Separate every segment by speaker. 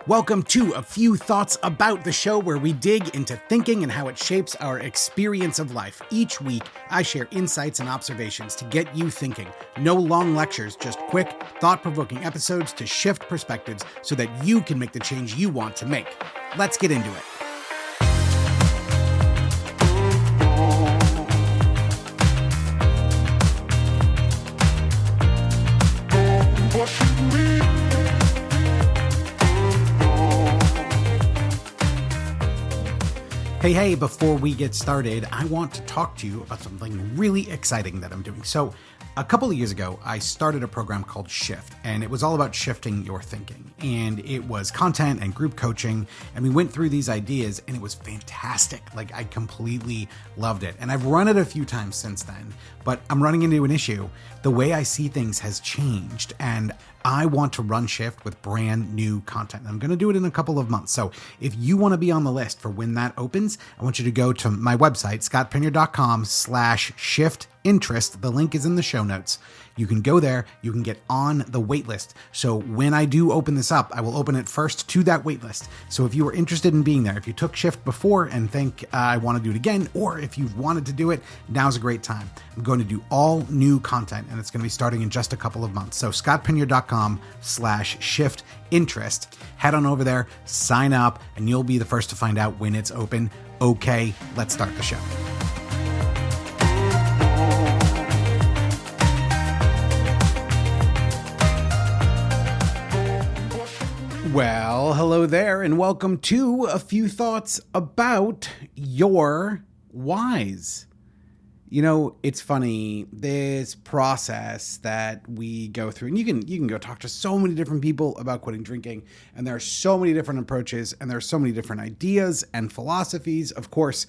Speaker 1: Welcome to A Few Thoughts About, the show where we dig into thinking and how it shapes our experience of life. Each week, I share insights and observations to get you thinking. No long lectures, just quick, thought-provoking episodes to shift perspectives so that you can make the change you want to make. Let's get into it. Hey, before we get started, I want to talk to you about something really exciting that I'm doing. So a couple of years ago, I started a program called Shift, and it was all about shifting your thinking. And it was content and group coaching, and we went through these ideas, and it was fantastic. Like, I completely loved it. And I've run it a few times since then, but I'm running into an issue. The way I see things has changed, and I want to run Shift with brand new content. I'm going to do it in a couple of months. So if you want to be on the list for when that opens, I want you to go to my website, scottpinier.com/shiftinterest. The link is in the show notes. You can go there. You can get on the wait list. So when I do open this up, I will open it first to that wait list. So if you are interested in being there, if you took Shift before and think I want to do it again, or if you've wanted to do it, now's a great time. I'm going to do all new content, and it's going to be starting in just a couple of months. So scottpinier.com/shiftinterest. Head on over there, sign up, and you'll be the first to find out when it's open. Okay, let's start the show. Well, hello there, and welcome to A Few Thoughts About Your Whys. You know, it's funny, this process that we go through, and you can go talk to so many different people about quitting drinking, and there are so many different approaches, and there are so many different ideas and philosophies. Of course,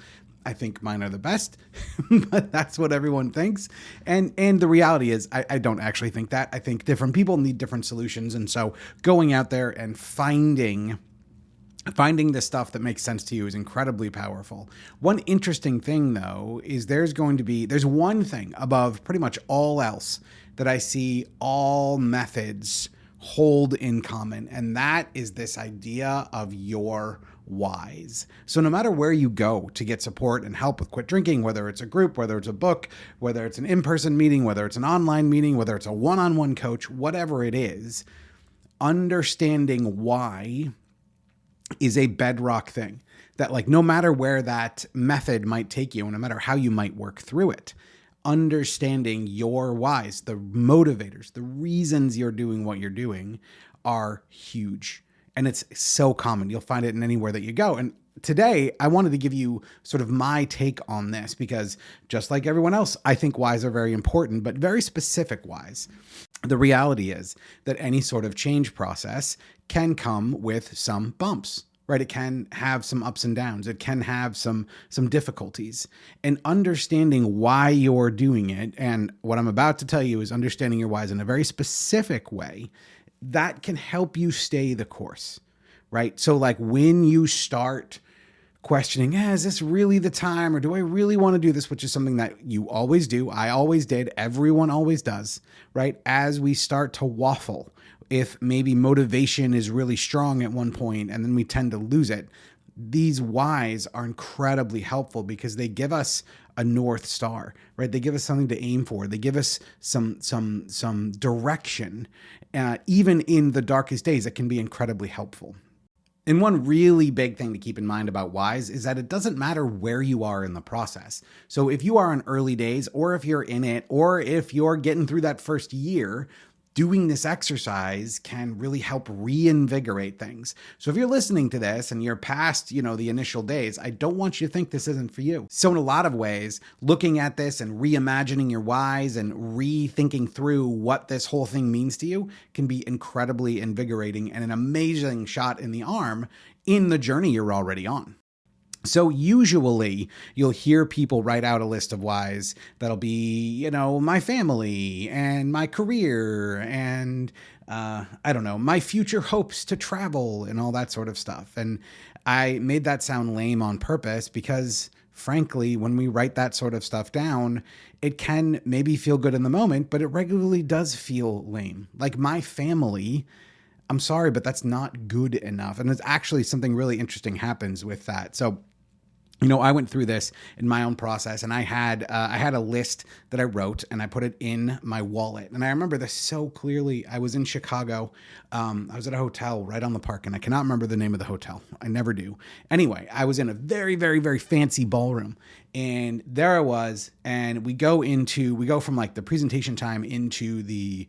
Speaker 1: I think mine are the best, but that's what everyone thinks. And the reality is, I don't actually think that. I think different people need different solutions. And so going out there and finding the stuff that makes sense to you is incredibly powerful. One interesting thing, though, is there's one thing above pretty much all else that I see all methods hold in common, and that is this idea of your whys. So no matter where you go to get support and help with quit drinking, whether it's a group, whether it's a book, whether it's an in-person meeting, whether it's an online meeting, whether it's a one-on-one coach, whatever it is, understanding why is a bedrock thing. That, like, no matter where that method might take you, and no matter how you might work through it, understanding your whys, the motivators, the reasons you're doing what you're doing are huge. And it's so common. You'll find it in anywhere that you go. And today, I wanted to give you sort of my take on this, because just like everyone else, I think whys are very important, but very specific whys. The reality is that any sort of change process can come with some bumps, right? It can have some ups and downs. It can have some difficulties. And understanding why you're doing it, and what I'm about to tell you is understanding your whys in a very specific way, that can help you stay the course, right? So like when you start questioning, is this really the time, or do I really want to do this, which is something that you always do, I always did, everyone always does, right? As we start to waffle, if maybe motivation is really strong at one point and then we tend to lose it, these whys are incredibly helpful because they give us a North Star, right? They give us something to aim for. They give us some direction. Even in the darkest days, it can be incredibly helpful. And one really big thing to keep in mind about whys is that it doesn't matter where you are in the process. So if you are in early days, or if you're in it, or if you're getting through that first year, doing this exercise can really help reinvigorate things. So if you're listening to this and you're past, the initial days, I don't want you to think this isn't for you. So in a lot of ways, looking at this and reimagining your whys and rethinking through what this whole thing means to you can be incredibly invigorating and an amazing shot in the arm in the journey you're already on. So usually you'll hear people write out a list of whys that'll be, my family and my career and, my future hopes to travel and all that sort of stuff. And I made that sound lame on purpose because, frankly, when we write that sort of stuff down, it can maybe feel good in the moment, but it regularly does feel lame. Like my family, I'm sorry, but that's not good enough. And it's actually something really interesting happens with that. So, I went through this in my own process, and I had a list that I wrote, and I put it in my wallet. And I remember this so clearly. I was in Chicago. I was at a hotel right on the park, and I cannot remember the name of the hotel. I never do. Anyway, I was in a very, very, very fancy ballroom, and there I was. And we go from like the presentation time into the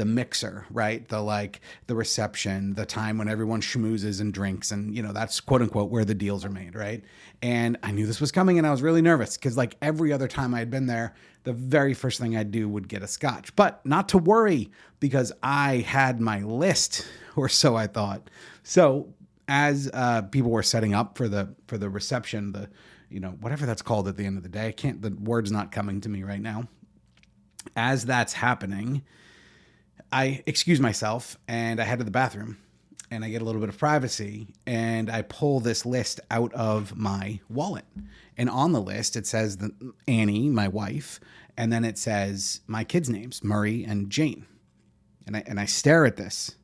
Speaker 1: mixer, right? The reception, the time when everyone schmoozes and drinks, and that's quote unquote where the deals are made, right? And I knew this was coming, and I was really nervous because like every other time I had been there, the very first thing I'd do would get a scotch, but not to worry because I had my list, or so I thought. So as people were setting up for the reception, whatever that's called at the end of the day, the word's not coming to me right now. As that's happening, I excuse myself and I head to the bathroom, and I get a little bit of privacy, and I pull this list out of my wallet. And on the list, it says Annie, my wife, and then it says my kids' names, Murray and Jane. And I stare at this,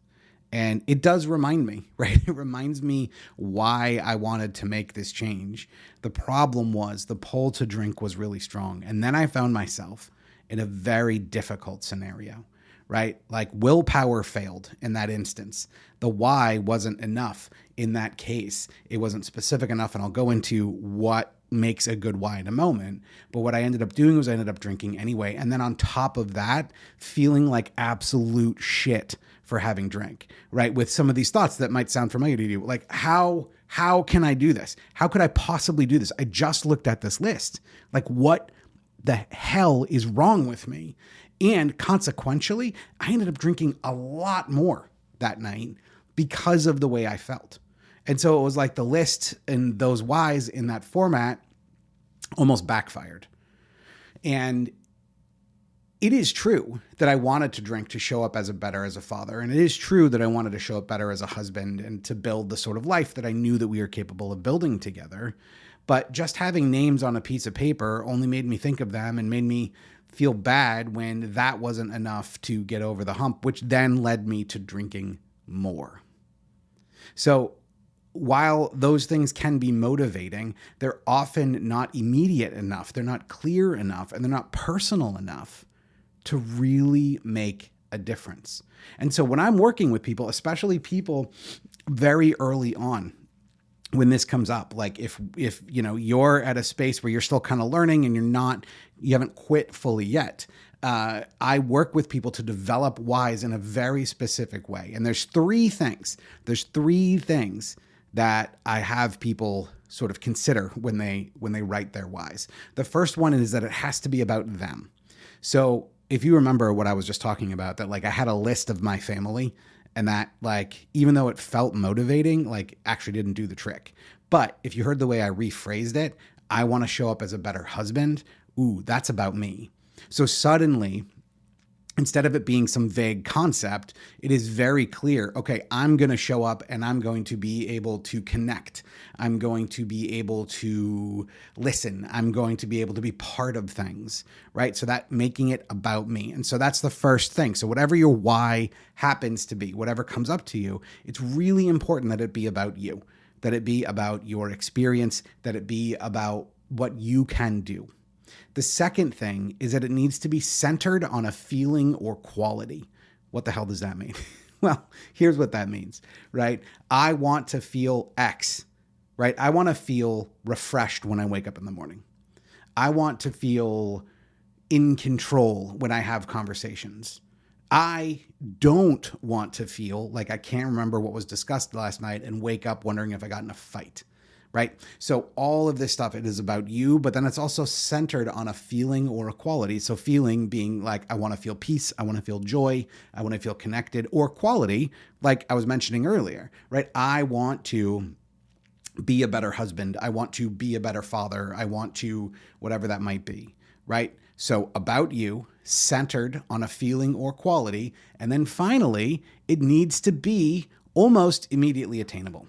Speaker 1: and it does remind me, right? It reminds me why I wanted to make this change. The problem was the pull to drink was really strong. And then I found myself in a very difficult scenario, right? Like willpower failed in that instance. The why wasn't enough in that case. It wasn't specific enough. And I'll go into what makes a good why in a moment. But what I ended up doing was I ended up drinking anyway. And then on top of that, feeling like absolute shit for having drank, right? With some of these thoughts that might sound familiar to you. Like, how can I do this? How could I possibly do this? I just looked at this list. Like, what the hell is wrong with me? And consequentially, I ended up drinking a lot more that night because of the way I felt. And so it was like the list and those whys in that format almost backfired. And it is true that I wanted to drink to show up as a father. And it is true that I wanted to show up better as a husband and to build the sort of life that I knew that we were capable of building together. But just having names on a piece of paper only made me think of them and made me feel bad when that wasn't enough to get over the hump, which then led me to drinking more. So while those things can be motivating, they're often not immediate enough. They're not clear enough, and they're not personal enough to really make a difference. And so when I'm working with people, especially people very early on, when this comes up, like if you're at a space where you're still kind of learning and you haven't quit fully yet, I work with people to develop whys in a very specific way. And there's three things that I have people sort of consider when they write their whys. The first one is that it has to be about them. So if you remember what I was just talking about, that like I had a list of my family, and that like, even though it felt motivating, like actually didn't do the trick. But if you heard the way I rephrased it, I want to show up as a better husband. Ooh, that's about me. So suddenly, instead of it being some vague concept, it is very clear. Okay, I'm going to show up and I'm going to be able to connect. I'm going to be able to listen. I'm going to be able to be part of things, right? So that making it about me. And so that's the first thing. So whatever your why happens to be, whatever comes up to you, it's really important that it be about you, that it be about your experience, that it be about what you can do. The second thing is that it needs to be centered on a feeling or quality. What the hell does that mean? Well, here's what that means, right? I want to feel X, right? I want to feel refreshed when I wake up in the morning. I want to feel in control when I have conversations. I don't want to feel like I can't remember what was discussed last night and wake up wondering if I got in a fight. Right? So all of this stuff, it is about you, but then it's also centered on a feeling or a quality. So feeling being like, I want to feel peace. I want to feel joy. I want to feel connected, or quality, like I was mentioning earlier, right? I want to be a better husband. I want to be a better father. I want to, whatever that might be, right? So about you, centered on a feeling or quality. And then finally, it needs to be almost immediately attainable.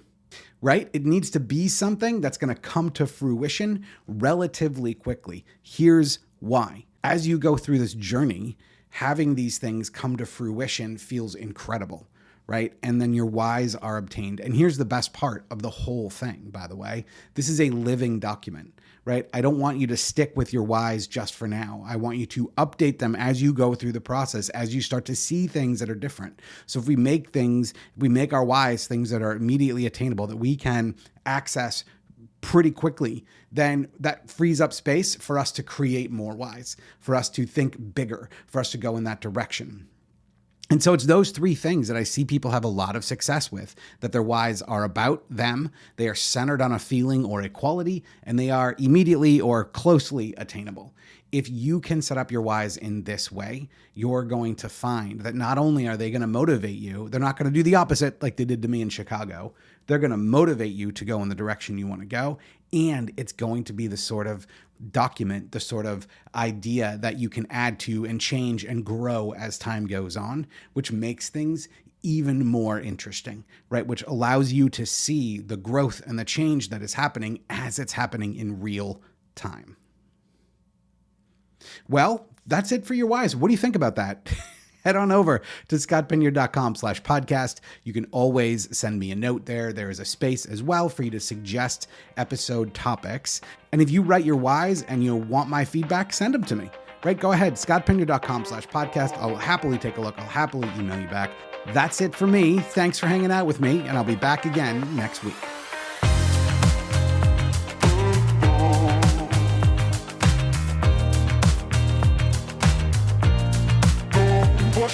Speaker 1: Right? It needs to be something that's going to come to fruition relatively quickly. Here's why. As you go through this journey, having these things come to fruition feels incredible, right? And then your whys are obtained. And here's the best part of the whole thing, by the way. This is a living document, right? I don't want you to stick with your whys just for now. I want you to update them as you go through the process, as you start to see things that are different. So if we make our whys things that are immediately attainable, that we can access pretty quickly, then that frees up space for us to create more whys, for us to think bigger, for us to go in that direction. And so it's those three things that I see people have a lot of success with, that their whys are about them, they are centered on a feeling or a quality, and they are immediately or closely attainable. If you can set up your whys in this way, you're going to find that not only are they going to motivate you, they're not going to do the opposite like they did to me in Chicago. They're going to motivate you to go in the direction you want to go. And it's going to be the sort of document, the sort of idea that you can add to and change and grow as time goes on, which makes things even more interesting, right? Which allows you to see the growth and the change that is happening as it's happening in real time. Well, that's it for your whys. What do you think about that? Head on over to scottpinyard.com/podcast. You can always send me a note there. There is a space as well for you to suggest episode topics. And if you write your whys and you want my feedback, send them to me, right? Go ahead, scottpinyard.com/podcast. I'll happily take a look. I'll happily email you back. That's it for me. Thanks for hanging out with me, and I'll be back again next week.
Speaker 2: What